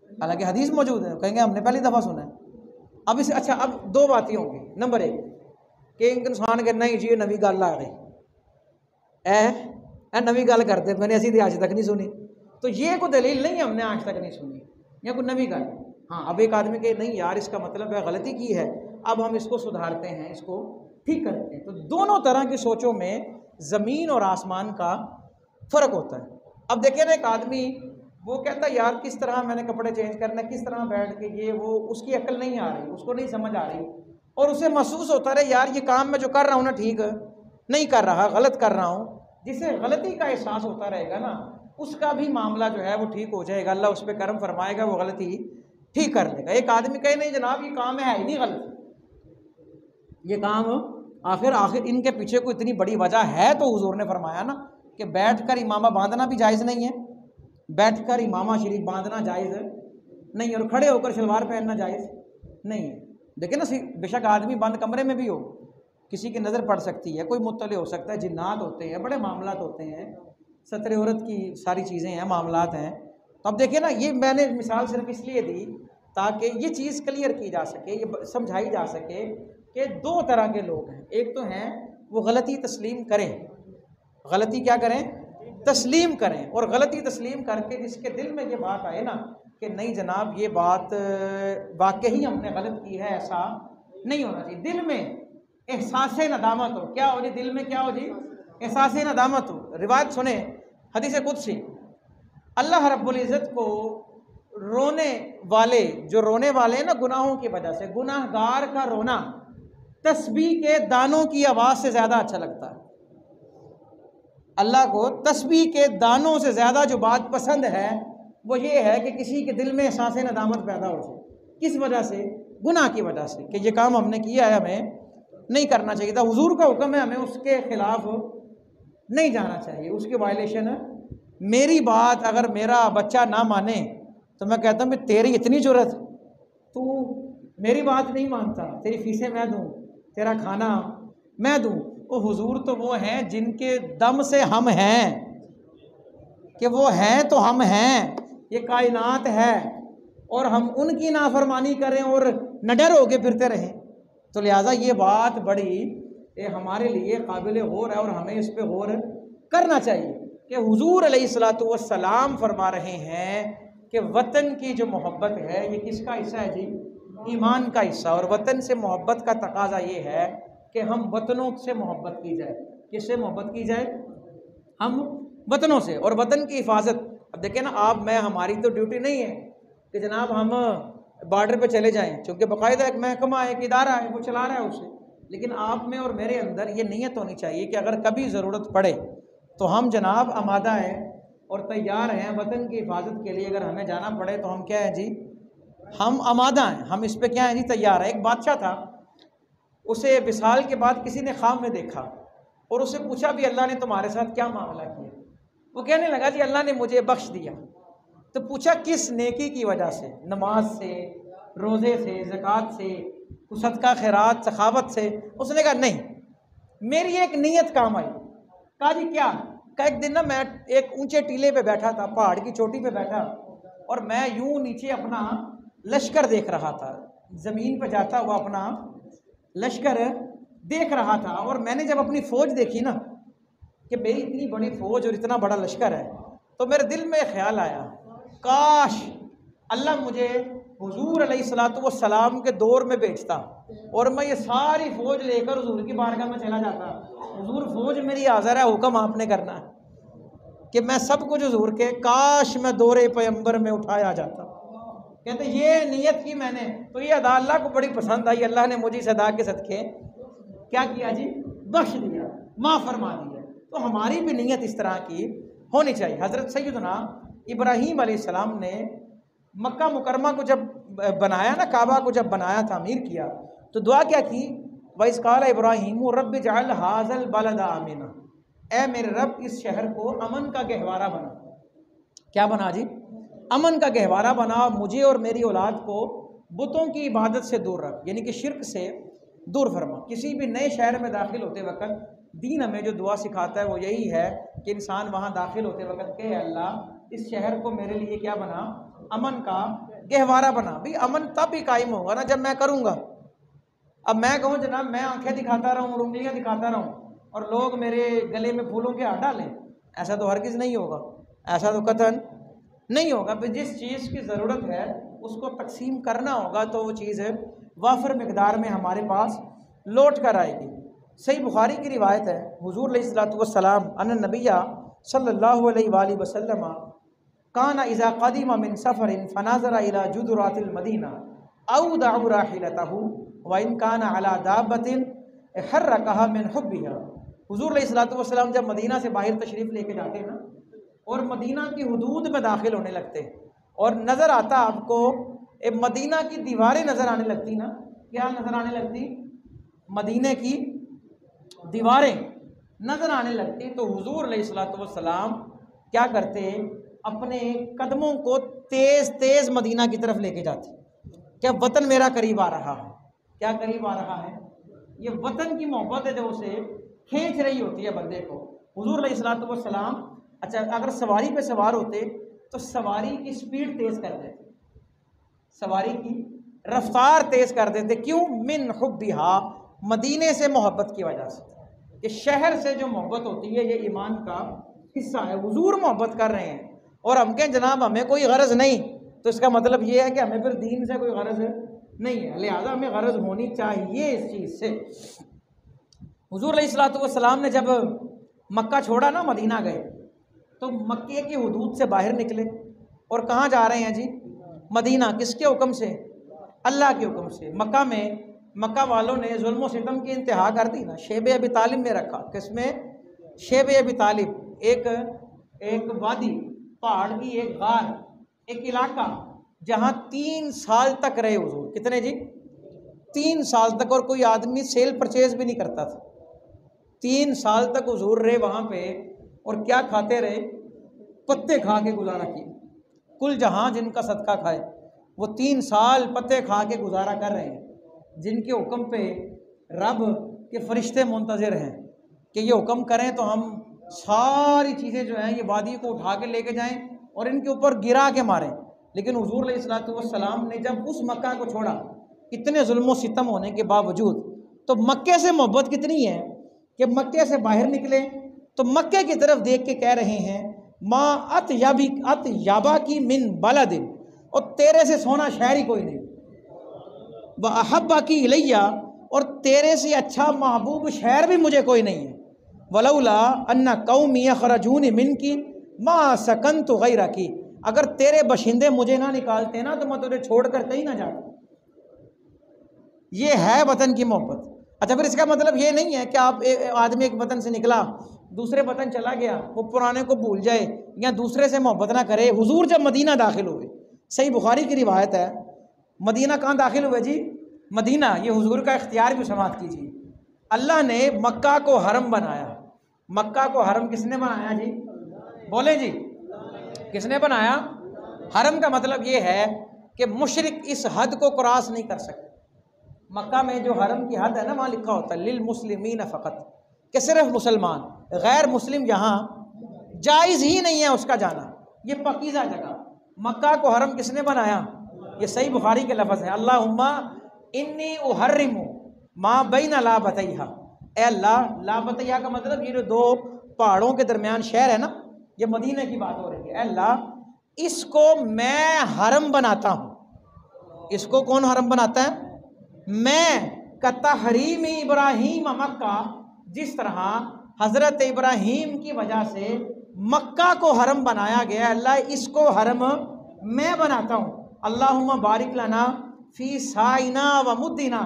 हालांकि हदीस मौजूद है, कहेंगे हमने पहली दफ़ा सुना है। अब इसे अच्छा, अब 2 बातें होंगी। नंबर 1 कि इंसान के नहीं जी नवी गल आ गई, नवी गल करते मैंने ऐसी आज तक नहीं सुनी, तो ये कोई दलील नहीं है, हमने आज तक नहीं सुनी या कोई नवी गल। हाँ, अब एक आदमी के नहीं यार इसका मतलब है गलती की है, अब हम इसको सुधारते हैं, इसको ठीक करते हैं। तो दोनों तरह की सोचों में ज़मीन और आसमान का फ़र्क होता है। अब देखिए ना, एक आदमी वो कहता है यार किस तरह मैंने कपड़े चेंज करना है, किस तरह बैठ के, ये वो, उसकी अक्ल नहीं आ रही, उसको नहीं समझ आ रही, और उसे महसूस होता रहे यार ये काम मैं जो कर रहा हूँ ना ठीक नहीं कर रहा, गलत कर रहा हूँ। जिसे गलती का एहसास होता रहेगा ना, उसका भी मामला जो है वो ठीक हो जाएगा, अल्लाह उस पर करम फरमाएगा, वो गलती ठीक कर लेगा। एक आदमी कहे नहीं जनाब ये काम है ही नहीं गलत, ये काम आखिर इनके पीछे कोई इतनी बड़ी वजह है, तो हुजूर ने फरमाया ना कि बैठकर इमामा बांधना भी जायज़ नहीं है, बैठकर इमामा शरीफ बांधना जायज़ नहीं है, और खड़े होकर शलवार पहनना जायज़ नहीं है। देखिए ना, बेशक आदमी बंद कमरे में भी हो, किसी की नज़र पड़ सकती है, कोई मुत्तले हो सकता है, जिन्नात होते हैं, बड़े मामलात होते हैं, सतर औरत की सारी चीज़ें हैं, मामलात हैं। तो अब देखिए ना, ये मैंने मिसाल सिर्फ इसलिए दी ताकि ये चीज़ क्लियर की जा सके, ये समझाई जा सके कि दो तरह के लोग हैं। एक तो हैं वो गलती तस्लीम करें, गलती क्या करें, तस्लीम करें, और गलती तस्लीम करके जिसके दिल में ये बात आए ना कि नहीं जनाब ये बात वाकई हमने गलत की है, ऐसा नहीं होना चाहिए। दिल में एहसास नदामत हो, क्या हो जी, दिल में क्या हो जी, एहसास नदामत हो। रिवायत सुने, हदीस कुदसी, अल्लाह रब्बुल इज़्ज़त को रोने वाले, जो रोने वाले हैं ना गुनाहों की वजह से, गुनाहगार का रोना तस्बीह के दानों की आवाज़ से ज़्यादा अच्छा लगता है। अल्लाह को तस्बीह के दानों से ज़्यादा जो बात पसंद है वो ये है कि किसी के दिल में एहसास नदामत पैदा हो जाए। किस वजह से? गुनाह की वजह से, कि ये काम हमने किया है, हमें नहीं करना चाहिए था। हुजूर का हुक्म है, हमें उसके खिलाफ नहीं जाना चाहिए, उसके वायलेशन है। मेरी बात अगर मेरा बच्चा ना माने तो मैं कहता हूँ तेरी इतनी ज़रूरत, तू मेरी बात नहीं मानता, तेरी फीसें मैं दूँ, तेरा खाना मैं दूँ। वो हुजूर तो वो हैं जिनके दम से हम हैं, कि वो हैं तो हम हैं, ये कायनात है, और हम उनकी नाफरमानी करें और नडर होके फिरते रहें। तो लिहाजा ये बात बड़ी हमारे लिए काबिल गौर है और हमें इस पर गौर करना चाहिए कि हुजूर अलैहिस्सलातु वस्सलाम फरमा रहे हैं कि वतन की जो मोहब्बत है ये किसका हिस्सा है जी? ईमान का हिस्सा। और वतन से मोहब्बत का तकाजा ये है कि हम वतनों से मोहब्बत की जाए। किससे मोहब्बत की जाए? हम वतनों से। और वतन की हिफाजत, अब देखें ना आप मैं, हमारी तो ड्यूटी नहीं है कि जनाब हम बॉर्डर पे चले जाएं, क्योंकि बाकायदा एक महकमा है, एक इदारा है, वो चला रहा है उसे। लेकिन आप में और मेरे अंदर ये नीयत होनी चाहिए कि अगर कभी ज़रूरत पड़े तो हम जनाब आमादा हैं और तैयार हैं वतन की हिफाजत के लिए। अगर हमें जाना पड़े तो हम क्या हैं जी? हम आमादा हैं, हम इस पर क्या हैं जी? तैयार है। एक बादशाह था, उसे विसाल के बाद किसी ने ख्वाब में देखा और उससे पूछा भी अल्लाह ने तुम्हारे साथ क्या मामला किया? वो कहने लगा जी अल्लाह ने मुझे बख्श दिया। तो पूछा किस नेकी की वजह से? नमाज से, रोज़े से, ज़कात से, सदका खैरात, सखावत से? उसने कहा नहीं, मेरी एक नीयत काम आई। कहा जी क्या? कहा एक दिन ना मैं एक ऊंचे टीले पे बैठा था, पहाड़ की चोटी पे बैठा, और मैं यूं नीचे अपना लश्कर देख रहा था, ज़मीन पे जाता हुआ अपना लश्कर देख रहा था। और मैंने जब अपनी फ़ौज देखी ना कि मेरी इतनी बड़ी फ़ौज और इतना बड़ा लश्कर है, तो मेरे दिल में ख्याल आया काश अल्लाह मुझे हुजूर अलैहिस्सलातु वस्सलाम के दौर में भेजता और मैं ये सारी फ़ौज लेकर हुजूर की बारगाह में चला जाता। हुजूर फ़ौज मेरी हाज़िर है, हुक्म आपने करना है कि मैं सब कुछ हुजूर के, काश मैं दौरे पैगंबर में उठाया जाता। कहते ये नीयत की मैंने, तो ये अदा अल्लाह को बड़ी पसंद आई। अल्लाह ने मुझे इस अदा के सदके क्या किया जी? बख्श दिया, माफ़ फरमा दिया। तो हमारी भी नीयत इस तरह की होनी चाहिए। हज़रत सैयदना इब्राहीम अलैहिस्सलाम ने मक्का मुकरमा को जब बनाया ना, काबा को जब बनाया, तामीर किया, तो दुआ क्या की? वइज़ क़ाला इब्राहीम रब्बि जअल हाज़ल बलद आमिना, ए मेरे रब इस शहर को अमन का गहवारा बना। क्या बना जी? अमन का गहवारा बना। मुझे और मेरी औलाद को बुतों की इबादत से दूर रख, यानी कि शिरक से दूर फरमा। किसी भी नए शहर में दाखिल होते वक्त दीन हमें जो दुआ सिखाता है वो यही है कि इंसान वहाँ दाखिल होते वक्त कहे अल्लाह इस शहर को मेरे लिए क्या बना? अमन का गहवारा बना। भाई अमन तब ही कायम होगा ना जब मैं करूँगा। अब मैं कहूँ जनाब मैं आंखें दिखाता रहूँ, उंगलियाँ दिखाता रहूँ और लोग मेरे गले में फूलों के हाथ डालें, ऐसा तो हरगिज़ नहीं होगा, ऐसा तो कतन नहीं होगा। भाई जिस चीज़ की ज़रूरत है उसको तकसीम करना होगा तो वो चीज़ वाफर मिकदार में हमारे पास लौट कर आएगी। सही बुखारी की रिवायत है, हुजूर अलैहिस्सलातु वस्सलाम अन्न नबिया सल्लल्लाहु अलैहि वसल्लम काना इज़ा क़दिमा मिन सफ़रिन फ़नाज़रा इला जुदरातिल मदीना औ दअ राहिलतहु व इन काना अला दाब्बतिन हर्रकहा मिन हुब्बिहा। हुजूर अलैहिस्सलातु वस्सलाम जब मदीना से बाहर तशरीफ़ लेके जाते हैं ना और मदीना की हुदूद में दाखिल होने लगते और नज़र आता आपको मदीना की दीवारें नज़र आने लगती ना, क्या नज़र आने लगती? मदीने की दीवारें नज़र आने लगती। तो हुजूर अलैहिस्सलातु वस्सलाम क्या करते? अपने कदमों को तेज़ तेज़ मदीना की तरफ लेके जाते। क्या वतन मेरा करीब आ रहा है? क्या करीब आ रहा है? ये वतन की मोहब्बत है जो उसे खींच रही होती है बंदे को। हुजूर अलैहिस्सलातु वस्सलाम अच्छा अगर सवारी पे सवार होते तो सवारी की स्पीड तेज़ कर देते, सवारी की रफ्तार तेज कर देते। क्यों? मिन हुब्बिहा, मदीने से मोहब्बत की वजह से। कि शहर से जो मोहब्बत होती है ये ईमान का हिस्सा है। हुजूर मोहब्बत कर रहे हैं और हम कहें जनाब हमें कोई गरज नहीं, तो इसका मतलब ये है कि हमें फिर दीन से कोई गरज नहीं है, लिहाजा हमें गरज होनी चाहिए इस चीज़ से। हुजूर अलैहिस्सलातु वस्सलाम ने जब मक्का छोड़ा ना, मदीना गए, तो मक्के की हुदूद से बाहर निकले और कहाँ जा रहे हैं जी? मदीना। किसके हुक्म से? अल्लाह के हुक्म से। मक्का में मक्का वालों ने जुल्म सितम की इंतहा कर दी ना, शेब अबी तालिब में रखा। किसमें? शेब अबी तालिब, एक वादी, पहाड़ की एक गार, एक इलाका जहाँ 3 साल तक रहे हुजूर। कितने जी? 3 साल तक। और कोई आदमी सेल परचेज भी नहीं करता था। 3 साल तक हुजूर रहे वहाँ पे और क्या खाते रहे? पत्ते खा के गुजारा किए। कुल जहाँ जिनका सदका खाए वो 3 साल पत्ते खा के गुजारा कर रहे हैं, जिनके हुक्म पे रब के फरिश्ते मुंतज़िर हैं कि ये हुक्म करें तो हम सारी चीज़ें जो हैं ये वादी को उठा के लेके जाएं और इनके ऊपर गिरा के मारें। लेकिन हुजूर अलैहिस्सलातु वस्सलाम ने जब उस मक्का को छोड़ा, इतने जुल्म सितम होने के बावजूद, तो मक्के से मोहब्बत कितनी है कि मक्के से बाहर निकले तो मक्के की तरफ देख के कह रहे हैं माँ अत याबा की मिन बलदिन, और तेरे से सोना शहर ही कोई नहीं, व अहब्बा की इलैया, और तेरे से अच्छा महबूब शहर भी मुझे कोई नहीं है। वलौला अन्ना कौमी खरजून मिन की माँ सकन तो गैरा की, अगर तेरे बशिंदे मुझे ना निकालते ना तो मैं तुझे छोड़कर कहीं ना जाता। ये है वतन की मोहब्बत। अच्छा, फिर इसका मतलब ये नहीं है कि आप आदमी एक वतन से निकला दूसरे वतन चला गया, वो पुराने को भूल जाए या दूसरे से मोहब्बत ना करे। हुजूर जब मदीना दाखिल हुए, सही बुखारी की रिवायत है, मदीना कहाँ दाखिल हुए जी? मदीना। ये हुजूर का इख्तियार भी समाप्त कीजिए। अल्लाह ने मक्का को हरम बनाया। मक्का को हरम किसने बनाया जी? बोले जी, किसने बनाया? हरम का मतलब ये है कि मुशरिक इस हद को क्रॉस नहीं कर सकते। मक्का में जो हरम की हद है ना, वहाँ लिखा होता है लिल मुस्लिमीन फ़कत, कि सिर्फ मुसलमान, गैर मुस्लिम यहाँ जायज़ ही नहीं है उसका जाना। ये पकीज़ा जगह। मक्का को हरम किसने बनाया? ये सही बुखारी के लफ्ज़ हैं, अल्लाहुम्मा इन्नी उहर्रिमु मा बैना लाबतैहा। ए अल्लाह, लाबतैहा का मतलब ये जो 2 पहाड़ों के दरमियान शहर है ना, ये मदीने की बात हो रही है। अल्लाह, इसको मैं हरम बनाता हूँ। इसको कौन हरम बनाता है? मैं। का तहरीम इब्राहीम मक्का, जिस तरह हज़रत इब्राहीम की वजह से मक्का को हरम बनाया गया, अल्लाह इसको हरम मैं बनाता हूँ। अल्लाहुम्मा बारिक लना फ़ी साइना व मुद्दिना,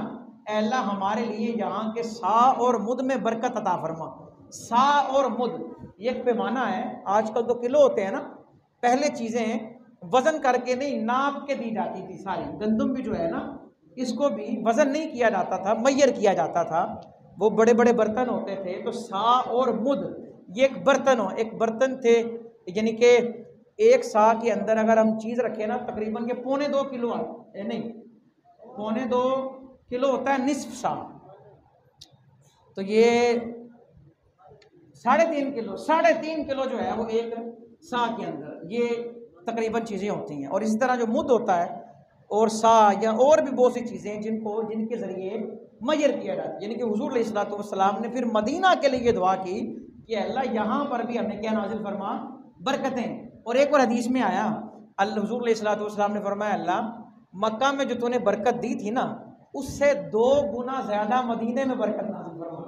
अल्लाह हमारे लिए यहाँ के सा और मुद में बरकत अता फरमा। सा और मुद ये एक पैमाना है। आजकल तो किलो होते हैं ना, पहले चीज़ें वज़न करके नहीं नाप के दी जाती थी सारी। गंदम भी जो है ना, इसको भी वज़न नहीं किया जाता था, मैयर किया जाता था। वो बड़े बड़े बर्तन होते थे, तो सा और मुद ये एक बर्तन थे, यानी कि एक सा के अंदर अगर हम चीज़ रखें ना, तकरीबन के 2.25 किलो नहीं 2.25 किलो होता है निस्फ सा, तो ये 3.5 किलो जो है वो एक सा के अंदर ये तकरीबन चीज़ें होती हैं। और इसी तरह जो मुद होता है और सा या और भी बहुत सी चीज़ें जिनके ज़रिए मैयर किया जाता है। यानी कि हुजूर अलैहिस्सलातु वस्सलाम ने फिर मदीना के लिए दुआ की कि अल्लाह यहाँ पर भी हमें क्या नाजिल फरमा? बरकतें। और एक और हदीस में आया, अल्लाह हुजूर अलैहिस्सलातु वस्सलाम ने फरमाया, अल्लाह मक्का में जो तूने बरकत दी थी ना, उससे 2 गुना ज़्यादा मदीने में बरकत नाजिल फरमा,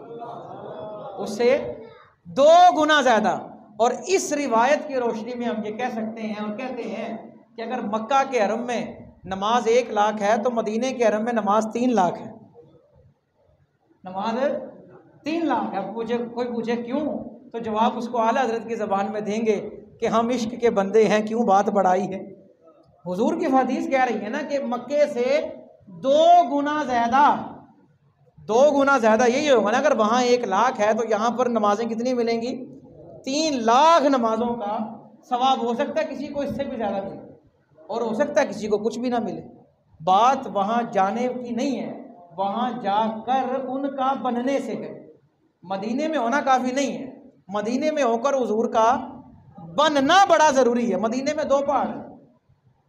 उससे 2 गुना ज़्यादा। और इस रिवायत की रोशनी में हम ये कह सकते हैं और कहते हैं कि अगर मक्का के हरम में नमाज 1 लाख है तो मदीने के हरम में नमाज 3 लाख है। नमाज 3 लाख है। कोई पूछे क्यों, तो जवाब उसको आला हज़रत की ज़बान में देंगे कि हम इश्क के बंदे हैं, क्यों बात बढ़ाई है। हुजूर की हदीस कह रही है ना कि मक्के से 2 गुना ज़्यादा यही होगा ना। अगर वहाँ 1 लाख है तो यहाँ पर नमाजें कितनी मिलेंगी? 3 लाख नमाजों का सवाब। हो सकता है किसी को इससे भी ज़्यादा मिले और हो सकता है किसी को कुछ भी ना मिले। बात वहाँ जाने की नहीं है, वहाँ जाकर उनका बनने से है। मदीने में होना काफ़ी नहीं है, मदीने में होकर हुजूर का बनना बड़ा ज़रूरी है। मदीने में 2 पहाड़ हैं,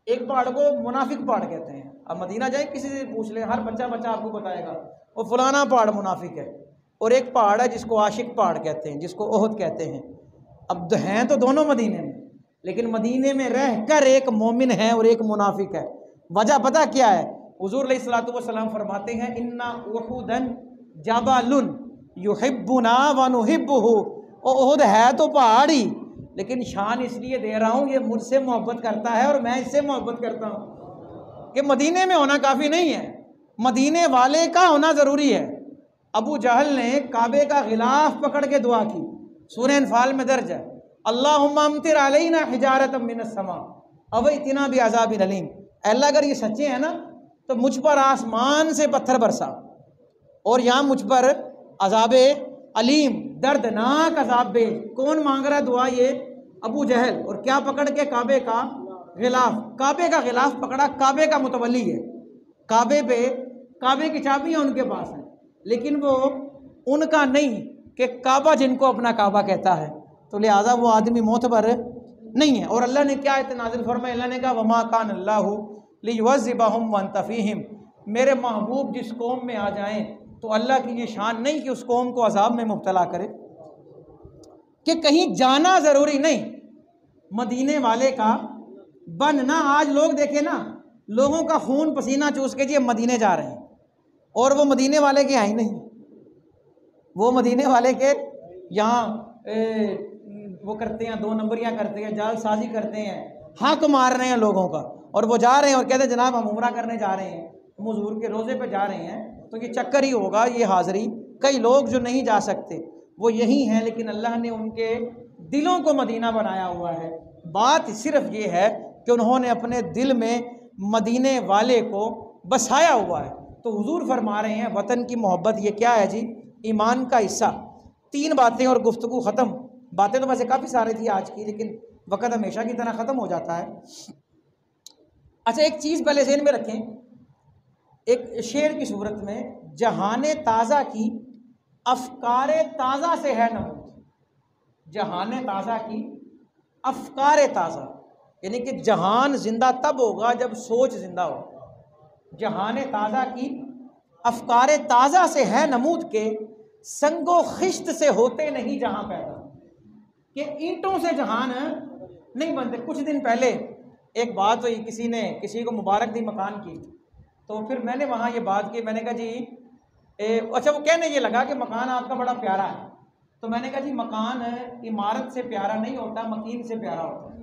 एक पहाड़ को मुनाफिक पहाड़ कहते हैं अब मदीना जाए किसी से पूछ ले, हर बच्चा आपको बताएगा वो फलाना पहाड़ मुनाफिक है, और एक पहाड़ है जिसको आशिक पहाड़ कहते हैं, जिसको ओहद कहते हैं। अब हैं तो दोनों मदीने में, लेकिन मदीने में रह कर एक मोमिन है और एक मुनाफिक है। वजह पता क्या है? हुजूर अलैहिस्सलातु वस्सलाम फरमाते हैं, इन्ना उहुदन जबलुन युहिब्बुना व नुहिब्बुहु। ओहद है तो पहाड़ी, लेकिन शान इसलिए दे रहा हूँ, ये मुझसे मोहब्बत करता है और मैं इससे मोहब्बत करता हूँ। कि मदीने में होना काफ़ी नहीं है, मदीने वाले का होना ज़रूरी है। अबू जहल ने काबे का गिलाफ पकड़ के दुआ की, सूरह अनफाल में दर्ज है, अल्लाहुम्मा अम्तिर अलैना हिजारतम मिनस समा अव इतना भी अज़ाबिन अलीम। अल्लाह अगर ये सच्चे हैं ना तो मुझ पर आसमान से पत्थर बरसा और यहाँ मुझ पर अज़ाब अलीम, दर्दनाक अज़ाब भेज। कौन मांग रहा है दुआ? ये अबू जहल। और क्या पकड़ के? काबे का गिलाफ। काबे का गिलाफ पकड़ा, काबे का मुतवल्ली है, काबे की चाबियाँ उनके पास हैं, लेकिन वो उनका नहीं कि काबा जिनको अपना काबा कहता है, तो लिहाजा वो आदमी मोतबर नहीं है। और अल्लाह ने क्या आयत नाज़िल फरमाई? अल्लाह ने कहा, वमा कान अल्लाहु लियुअज़्ज़िबहुम व अंत फ़ीहिम। मेरे महबूब जिस कौम में आ जाएं तो अल्लाह की ये शान नहीं कि उस कौम को अजाब में मुब्तला करे, कि कहीं जाना ज़रूरी नहीं मदीने वाले का बनना। आज लोग देखे ना, लोगों का खून पसीना चूस के जी हम मदीने जा रहे हैं, और वो मदीने वाले के आई नहीं, वो मदीने वाले के यहाँ वो करते हैं, 2 नंबरियाँ करते हैं, जालसाजी करते हैं, हक मार रहे हैं लोगों का, और वो जा रहे हैं और कहते हैं जनाब हम उम्रा करने जा रहे हैं, हम हुजूर के रोज़े पे जा रहे हैं, तो ये चक्कर ही होगा, ये हाज़री। कई लोग जो नहीं जा सकते वो यही हैं, लेकिन अल्लाह ने उनके दिलों को मदीना बनाया हुआ है। बात सिर्फ ये है कि उन्होंने अपने दिल में मदीने वाले को बसाया हुआ है। तो हुजूर फरमा रहे हैं वतन की मोहब्बत ये क्या है जी? ईमान का हिस्सा। 3 बातें और गुफ्तगू ख़त्म। बातें तो वैसे काफ़ी सारी थी आज की, लेकिन वक़्त हमेशा की तरह ख़त्म हो जाता है। अच्छा, एक चीज़ पहले ज़हन में रखें, एक शेर की सूरत में, जहाने ताज़ा की अफ़कारे ताज़ा से है नमूद। जहाने ताज़ा की अफ़कारे ताज़ा, यानी कि जहान ज़िंदा तब होगा जब सोच ज़िंदा हो। जहाने ताज़ा की अफ़कारे ताज़ा से है नमूद के, संगो खिश्त से होते नहीं जहाँ पैदा। कि ईंटों से जहान नहीं बनते। कुछ दिन पहले एक बात हुई, किसी ने किसी को मुबारक दी मकान की, तो फिर मैंने वहाँ ये बात की, मैंने कहा जी अच्छा, वो कहने ये लगा कि मकान आपका बड़ा प्यारा है, तो मैंने कहा जी मकान इमारत से प्यारा नहीं होता, मकीन से प्यारा होता है।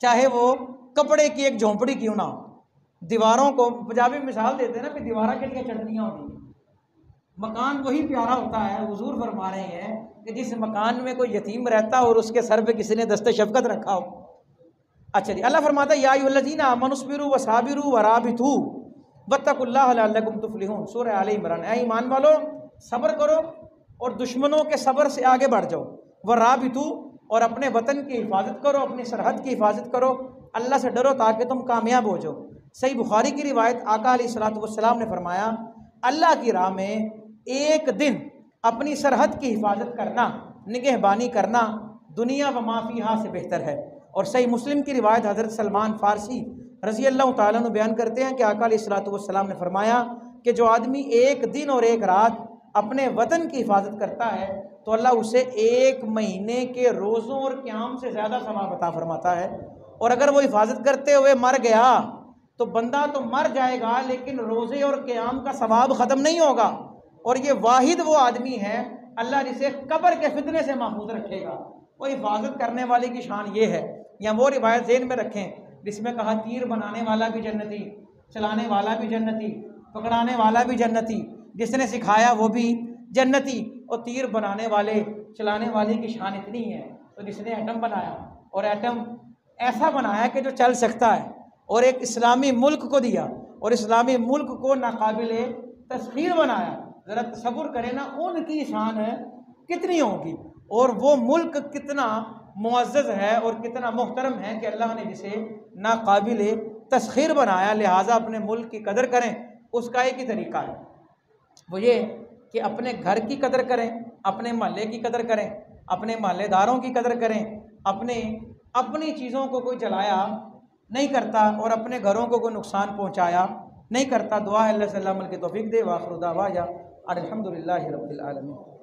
चाहे वो कपड़े की एक झोंपड़ी क्यों ना हो, दीवारों को पंजाबी मिसाल देते हैं ना कि दीवारा के लिए चटनियाँ होती हैं, मकान वही प्यारा होता है। हुजूर फरमा रहे हैं कि जिस मकान में कोई यतीम रहता हो और उसके सर पे किसी ने दस्ते शफकत रखा हो। अच्छा जी, अल्लाह फरमाता है या अय्युहल्लज़ीना आमनुस्बिरु व साबिरु व राबितू वत्तकुल्लाह लअल्लकुम तुफ्लिहून। सूरह आले इमरान। ऐ ईमान वालो, सब्र करो और दुश्मनों के सब्र से आगे बढ़ जाओ। व राबितू, और अपने वतन की हिफाजत करो, अपनी सरहद की हिफाजत करो, अल्लाह से डरो ताकि तुम कामयाब हो जाओ। सही बुखारी की रिवायत, आका अलैहिस्सलातु वस्सलाम ने फरमाया, अल्लाह की राह में एक दिन अपनी सरहद की हिफाजत करना, निगहबानी करना, दुनिया व माफिहा से बेहतर है। और सही मुस्लिम की रिवायत, हज़रत सलमान फ़ारसी रज़ी अल्लाह ताला अन्हु बयान करते हैं कि आका अलैहिस्सलातु वस्सलाम ने फरमाया कि जो आदमी एक दिन और एक रात अपने वतन की हिफाजत करता है तो अल्लाह उसे 1 महीने के रोज़ों और क़याम से ज़्यादा सवाब अता फरमाता है। और अगर वो हिफाजत करते हुए मर गया तो बंदा तो मर जाएगा, लेकिन रोज़े और क़याम का सवाब ख़त्म नहीं होगा। और ये वाहिद वो आदमी है अल्लाह जिसे कब्र के फितने से महफूज रखेगा। वो हिफाजत करने वाले की शान ये है। या वो रिवायत ज़हन में रखें जिसमें कहा तीर बनाने वाला भी जन्नती, चलाने वाला भी जन्नती, पकड़ाने वाला भी जन्नती, जिसने सिखाया वो भी जन्नती। और तीर बनाने वाले चलाने वाले की शान इतनी है तो जिसने एटम बनाया, और एटम ऐसा बनाया कि जो चल सकता है, और एक इस्लामी मुल्क को दिया और इस्लामी मुल्क को नाकाबिले तस्खीर बनाया। ज़रा तसव्वुर करें ना उनकी शान है कितनी होगी, और वो मुल्क कितना मुअज़्ज़ज़ है और कितना मुहतरम है कि अल्लाह ने जिसे नाकाबिले तस्खीर बनाया। लिहाजा अपने मुल्क की कदर करें। उसका एक ही तरीका है, वो ये कि अपने घर की कदर करें, अपने महल्ले की कदर करें, अपने महल्लेदारों की कदर करें। अपनी चीज़ों को कोई जलाया नहीं करता और अपने घरों को कोई नुकसान पहुँचाया नहीं करता। दुआ है अल्लाह से अल्लाह अमल की तौफीक दे। व आखिर दावा या अल्हम्दुलिल्लाहि रब्बिल आलमीन।